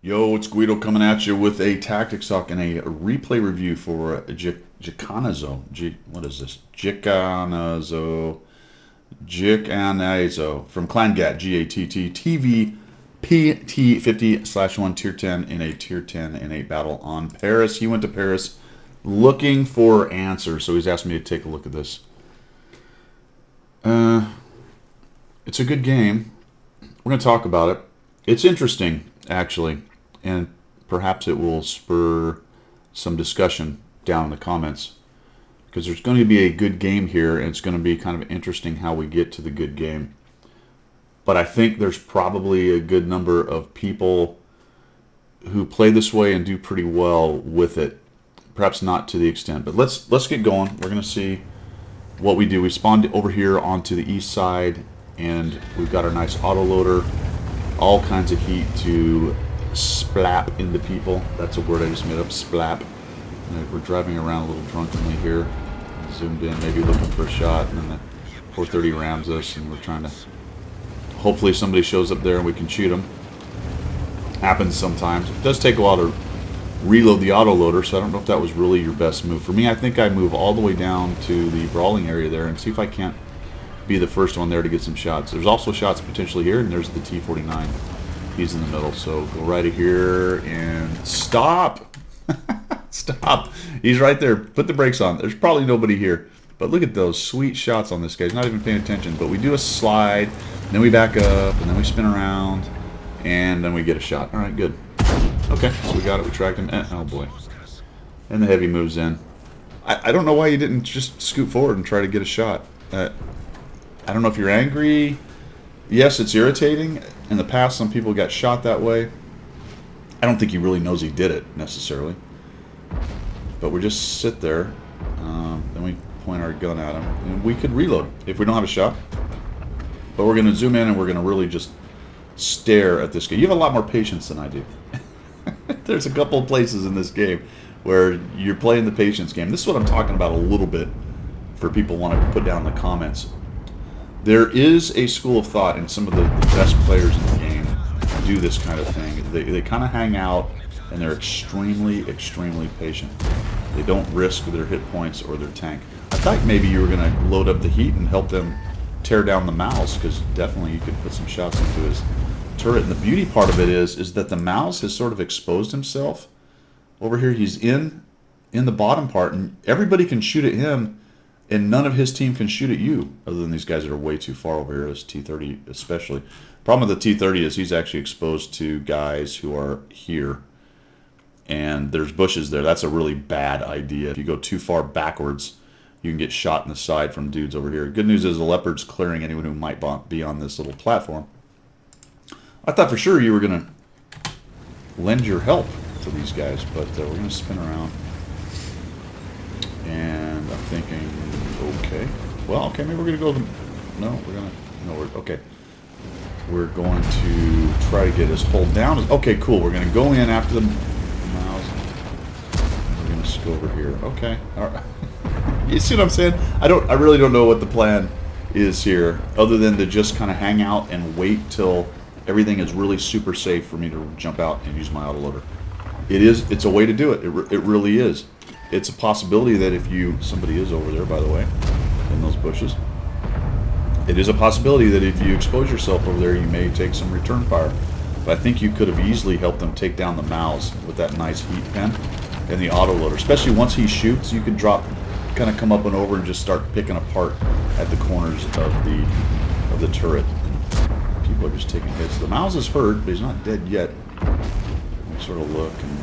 Yo, it's Guido coming at you with a tactics talk and a replay review for Jicanazo. What is this? Jicanazo from ClanGat, G-A-T-T, TV PT50/1 Tier 10 in a Tier 10 in a battle on Paris. He went to Paris looking for answers, so he's asked me to take a look at this. It's a good game. We're going to talk about it. It's interesting, actually, and perhaps it will spur some discussion down in the comments, because there's going to be a good game here, and it's going to be kind of interesting how we get to the good game. But I think there's probably a good number of people who play this way and do pretty well with it. Perhaps not to the extent, but let's get going. We're going to see what we do. We spawned over here onto the east side, and we've got our nice autoloader. All kinds of heat to splap into people. That's a word I just made up, splap. And we're driving around a little drunkenly here. Zoomed in, maybe looking for a shot, and then the 430 rams us, and we're trying to... Hopefully somebody shows up there and we can shoot them. Happens sometimes. It does take a while to reload the autoloader, so I don't know if that was really your best move. For me, I think I move all the way down to the brawling area there and see if I can't be the first one there to get some shots. There's also shots potentially here, and there's the T49. He's in the middle, so go right here and stop. Stop. He's right there. Put the brakes on. There's probably nobody here, but look at those sweet shots on this guy. He's not even paying attention, but we do a slide, then we back up, and then we spin around, and then we get a shot. All right, good. Okay, so we got it. We tracked him. Oh boy. And the heavy moves in. I don't know why you didn't just scoot forward and try to get a shot. I don't know if you're angry. Yes, it's irritating. In the past, some people got shot that way. I don't think he really knows he did it, necessarily. But we just sit there. Then we point our gun at him. And we could reload if we don't have a shot. But we're going to zoom in and we're going to really just stare at this guy. You have a lot more patience than I do. There's a couple of places in this game where you're playing the patience game. This is what I'm talking about a little bit for people want to put down in the comments. There is a school of thought, and some of the best players in the game do this kind of thing. They kind of hang out, and they're extremely, extremely patient. They don't risk their hit points or their tank. I thought maybe you were going to load up the heat and help them tear down the mouse, because definitely you could put some shots into his turret. And the beauty part of it is that the mouse has sort of exposed himself. Over here, he's in the bottom part, and everybody can shoot at him, and none of his team can shoot at you, other than these guys that are way too far over here, this T30 especially. Problem with the T30 is he's actually exposed to guys who are here, and there's bushes there. That's a really bad idea. If you go too far backwards, you can get shot in the side from dudes over here. Good news is the Leopard's clearing anyone who might be on this little platform. I thought for sure you were going to lend your help to these guys, but we're going to spin around. And I'm thinking, okay. Well, okay, maybe we're going to go... No, we're going to... No, okay. We're going to try to get his hold down. Okay, cool. We're going to go in after the mouse. We're going to go over here. Okay. All right. You see what I'm saying? I really don't know what the plan is here, other than to just kind of hang out and wait till everything is really super safe for me to jump out and use my autoloader. It's a way to do it. It really is. It's a possibility that if somebody is over there, by the way, in those bushes. It is a possibility that if you expose yourself over there, you may take some return fire. But I think you could have easily helped them take down the mouse with that nice heat pen and the autoloader. Especially once he shoots, you can drop, kind of come up and over and just start picking apart at the corners of the turret. And people are just taking hits. The mouse is hurt, but he's not dead yet. We sort of look and...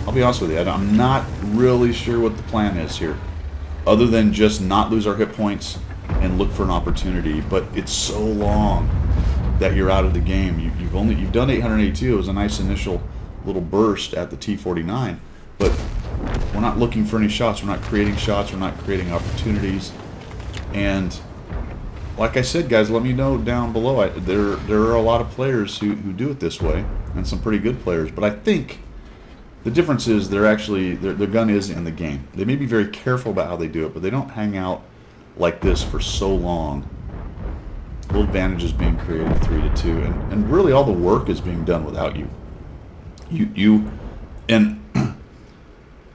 I'll be honest with you, I'm not really sure what the plan is here, other than just not lose our hit points and look for an opportunity. But it's so long that you're out of the game. You've done 882. It was a nice initial little burst at the T49, but we're not looking for any shots. We're not creating shots. We're not creating opportunities. And like I said, guys, let me know down below. There are a lot of players who do it this way, and some pretty good players. But I think the difference is their gun is in the game. They may be very careful about how they do it, but they don't hang out like this for so long. Little advantages being created 3-2, and really all the work is being done without you. And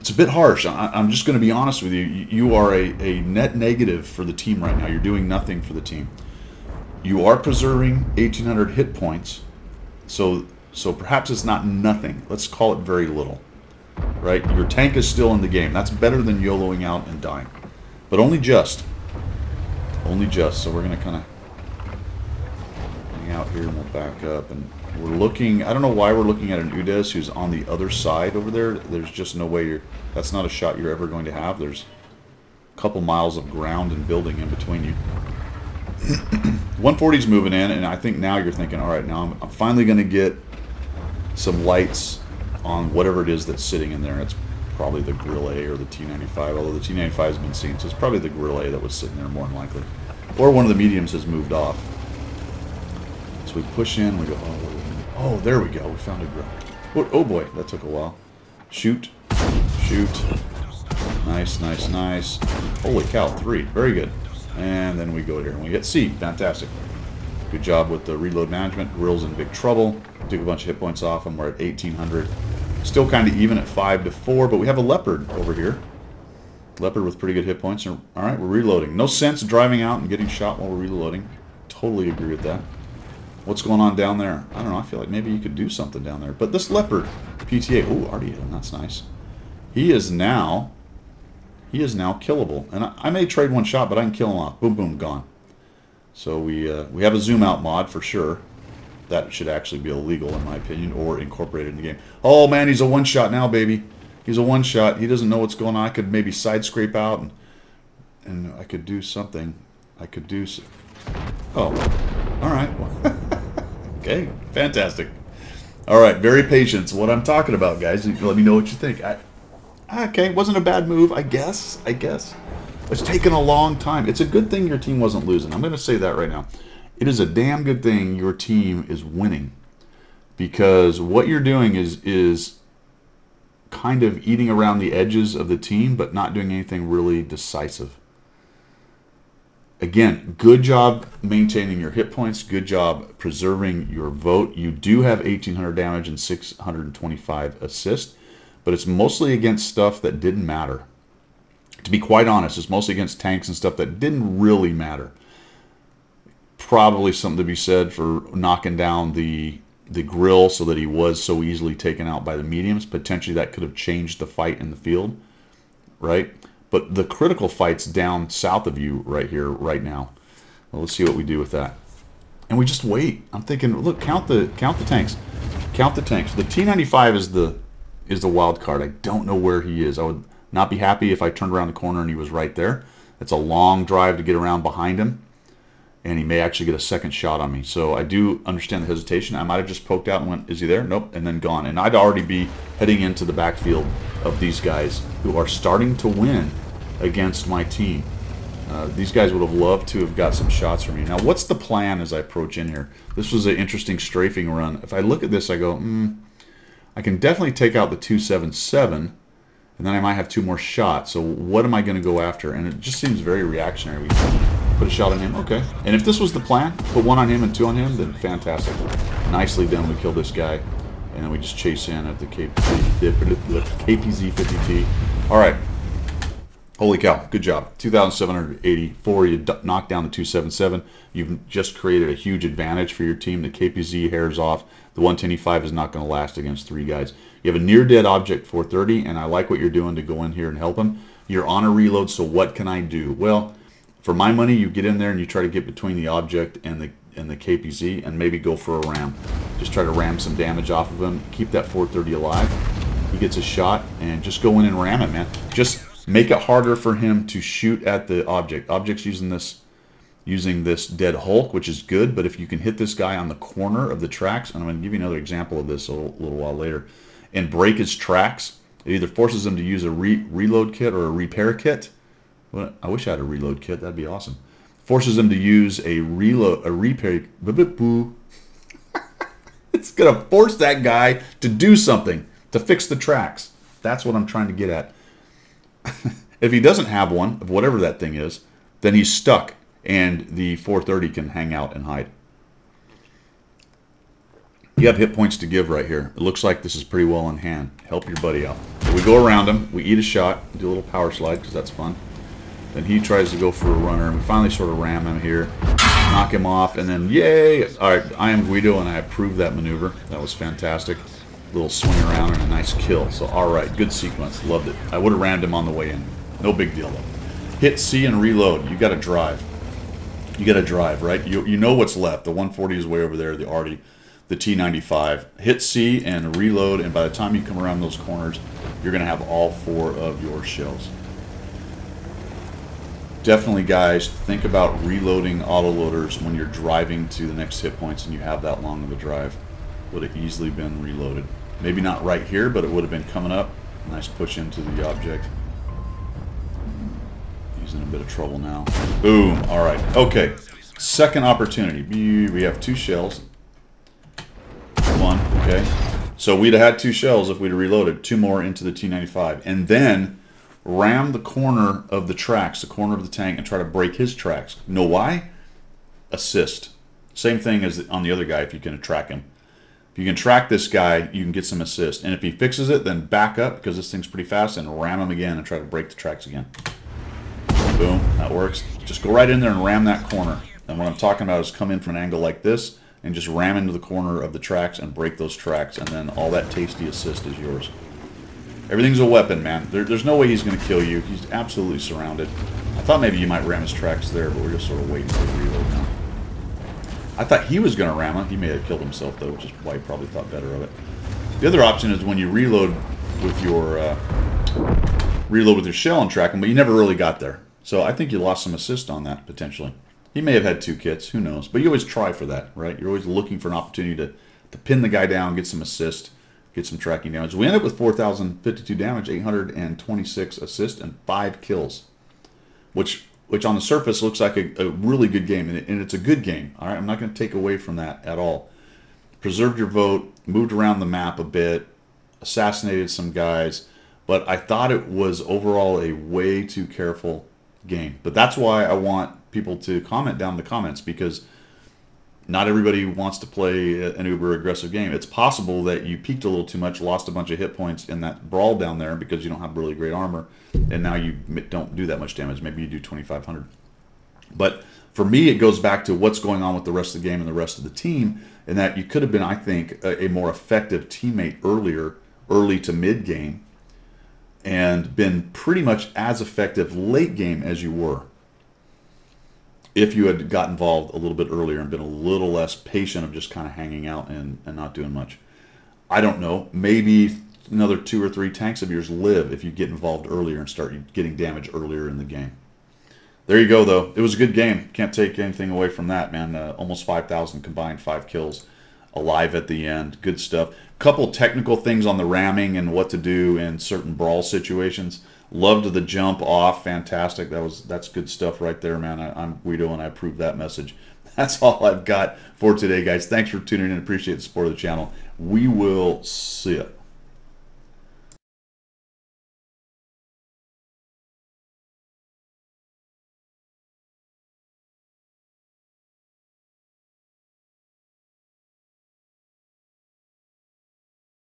it's a bit harsh. I'm just going to be honest with you. You are a net negative for the team right now. You're doing nothing for the team. You are preserving 1,800 hit points, so perhaps it's not nothing. Let's call it very little, right? Your tank is still in the game. That's better than YOLOing out and dying, but only just. Only just. So we're going to kind of hang out here and we'll back up. And we're looking, I don't know why we're looking at an Udez who's on the other side over there. There's just no way that's not a shot you're ever going to have. There's a couple miles of ground and building in between you. 140's moving in, and I think now you're thinking, all right, now I'm finally going to get some lights on whatever it is that's sitting in there. It's probably the Grill A or the T95, although the T95 has been seen, so it's probably the Grill A that was sitting there more than likely. Or one of the mediums has moved off. So we push in, we go, oh, there we go, we found a Grill. Oh boy, that took a while. Shoot, shoot. Nice, nice, nice. Holy cow, 3, very good. And then we go here and we get C, fantastic. Good job with the reload management. Grill's in big trouble. Took a bunch of hit points off him. We're at 1,800. Still kind of even at 5 to 4, but we have a Leopard over here. Leopard with pretty good hit points. All right, we're reloading. No sense driving out and getting shot while we're reloading. Totally agree with that. What's going on down there? I don't know. I feel like maybe you could do something down there. But this Leopard, PTA, oh, already hit him. That's nice. He is now killable. And I may trade one shot, but I can kill him off. Boom, boom, gone. So we have a zoom out mod for sure. That should actually be illegal in my opinion, or incorporated in the game. Oh man, he's a one shot now, baby. He's a one shot. He doesn't know what's going on. I could maybe side scrape out and I could do something. I could do so. Oh, all right. Okay, fantastic. All right, very patient. So what I'm talking about, guys. Let me know what you think. Okay, wasn't a bad move, I guess. It's taken a long time. It's a good thing your team wasn't losing. I'm going to say that right now. It is a damn good thing your team is winning, because what you're doing is kind of eating around the edges of the team, but not doing anything really decisive. Again, good job maintaining your hit points. Good job preserving your vote. You do have 1,800 damage and 625 assists, but it's mostly against stuff that didn't matter. To be quite honest, it's mostly against tanks and stuff that didn't really matter. Probably something to be said for knocking down the Grill so that he was so easily taken out by the mediums. Potentially that could have changed the fight in the field, right? But the critical fight's down south of you right here, right now. Well, let's see what we do with that. And we just wait. I'm thinking, look, count the tanks. Count the tanks. The T95 is the wild card. I don't know where he is. I would not be happy if I turned around the corner and he was right there. It's a long drive to get around behind him, and he may actually get a second shot on me. So I do understand the hesitation. I might have just poked out and went, is he there? Nope, and then gone. And I'd already be heading into the backfield of these guys who are starting to win against my team. These guys would have loved to have got some shots from me. Now, what's the plan as I approach in here? This was an interesting strafing run. If I look at this, I go, I can definitely take out the 277, and then I might have 2 more shots. So what am I going to go after? And it just seems very reactionary. We put a shot on him, okay. And if this was the plan, put 1 on him and 2 on him, then fantastic. Nicely done. We kill this guy, and then we just chase in at the KPZ-50T. All right. Holy cow, good job. 2,784, you knocked down the 277. You've just created a huge advantage for your team. The KPZ hairs off. The 125 is not going to last against 3 guys. You have a near-dead object 430, and I like what you're doing to go in here and help him. You're on a reload, so what can I do? Well, for my money, you get in there and you try to get between the object and the KPZ and maybe go for a ram. Just try to ram some damage off of him. Keep that 430 alive. He gets a shot, and just go in and ram it, man. Just make it harder for him to shoot at the object. Object's using this dead Hulk, which is good, but if you can hit this guy on the corner of the tracks, and I'm going to give you another example of this a little while later, and break his tracks, it either forces him to use a reload kit or a repair kit. Well, I wish I had a reload kit. That'd be awesome. Forces him to use a repair. It's going to force that guy to do something to fix the tracks. That's what I'm trying to get at. If he doesn't have one of whatever that thing is, then he's stuck, and the 430 can hang out and hide. You have hit points to give right here. It looks like this is pretty well in hand. Help your buddy out. So we go around him. We eat a shot. Do a little power slide because that's fun. Then he tries to go for a runner. And we finally sort of ram him here. Knock him off. And then, yay! All right, I am Guido, and I approve that maneuver. That was fantastic. Little swing around and a nice kill. So, all right, good sequence. Loved it. I would have rammed him on the way in. No big deal, though. Hit C and reload. You got to drive. You got to drive, right? You know what's left. The 140 is way over there. The Arty. The T95. Hit C and reload, and by the time you come around those corners, you're going to have all 4 of your shells. Definitely, guys, think about reloading autoloaders when you're driving to the next hit points and you have that long of a drive. Would have easily been reloaded. Maybe not right here, but it would have been coming up. Nice push into the object. He's in a bit of trouble now. Boom. All right. Okay. Second opportunity. We have 2 shells. 1, okay. So we'd have had 2 shells if we'd have reloaded. 2 more into the T95. And then ram the corner of the tracks, the corner of the tank, and try to break his tracks. Know why? Assist. Same thing as on the other guy if you can track him. If you can track this guy, you can get some assist. And if he fixes it, then back up because this thing's pretty fast and ram him again and try to break the tracks again. Boom. That works. Just go right in there and ram that corner. And what I'm talking about is come in from an angle like this and just ram into the corner of the tracks and break those tracks, and then all that tasty assist is yours. Everything's a weapon, man. There's no way he's going to kill you. He's absolutely surrounded. I thought maybe you might ram his tracks there, but we're just sort of waiting for the reload now. I thought he was going to ram him. He may have killed himself, though, which is why he probably thought better of it. The other option is when you reload with your shell and track him, but you never really got there. So I think you lost some assist on that, potentially. He may have had 2 kits, who knows? But you always try for that, right? You're always looking for an opportunity to pin the guy down, get some assist, get some tracking damage. We ended up with 4,052 damage, 826 assist, and 5 kills, which on the surface looks like a really good game, and it's a good game. All right, I'm not going to take away from that at all. Preserved your vote, moved around the map a bit, assassinated some guys, but I thought it was overall a way too careful game. But that's why I want people to comment down in the comments, because not everybody wants to play an uber aggressive game. It's possible that you peaked a little too much, lost a bunch of hit points in that brawl down there because you don't have really great armor, and now you don't do that much damage. Maybe you do 2,500. But for me, it goes back to what's going on with the rest of the game and the rest of the team, and that you could have been, I think, a more effective teammate early to mid game, and been pretty much as effective late game as you were if you had got involved a little bit earlier and been a little less patient of just kind of hanging out and not doing much. I don't know. Maybe another 2 or 3 tanks of yours live if you get involved earlier and start getting damage earlier in the game. There you go, though. It was a good game. Can't take anything away from that, man. Almost 5,000 combined, 5 kills. Alive at the end. Good stuff. Couple technical things on the ramming and what to do in certain brawl situations. Loved the jump off. Fantastic. That's good stuff right there, man. I'm Guido, and I approve that message. That's all I've got for today, guys. Thanks for tuning in. Appreciate the support of the channel. We will see ya.